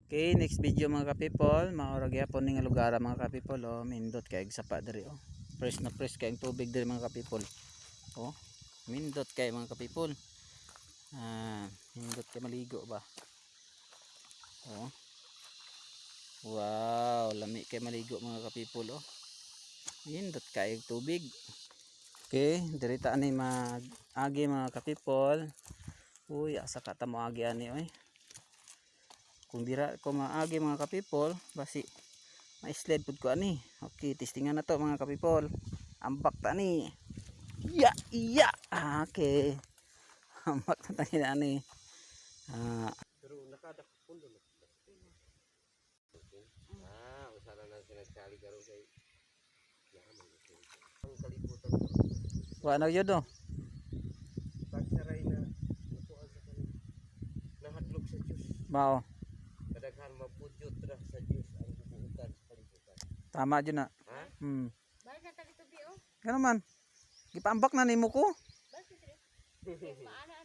Okay, next video mga kapipol. Maurag yapon ning lugar mga kapipol. Oh, mindot kay sapa diri oh. Fresh na fresh kay ang tubig diri mga kapipol. Oh, mindot kay mga kapipol. Mindot kay maligo ba. Oh. Wow, lami kay maligo mga kapipol oh. Mindot kay tubig. Okay, diri ta ani mag-agi mga kapipol. Uy, asa ka ta mo agi ani oy. Kung dira ko maagi mga kapipol, basi ma-slide pud ko ani. Okay, testingan na to mga kapipol. Ambak ta ni. Iya, iya. Okay. Ambak ta ni ani. Pero nakadak pundo na. Usara na sinagkali karo kay yaman ko. Ang kalibutan ko. Wa na yun oh. Pagsaray na natuan sa kanila. Nahadlok sa Diyos. Mao. Kadaghan mapudyot ra sa Diyos ang bubuutan sa kalibutan. Tama jud na. Ha? Bakit na tali tubi oh? Kano man? Gipaambak na nimo ko. Bakit? Maana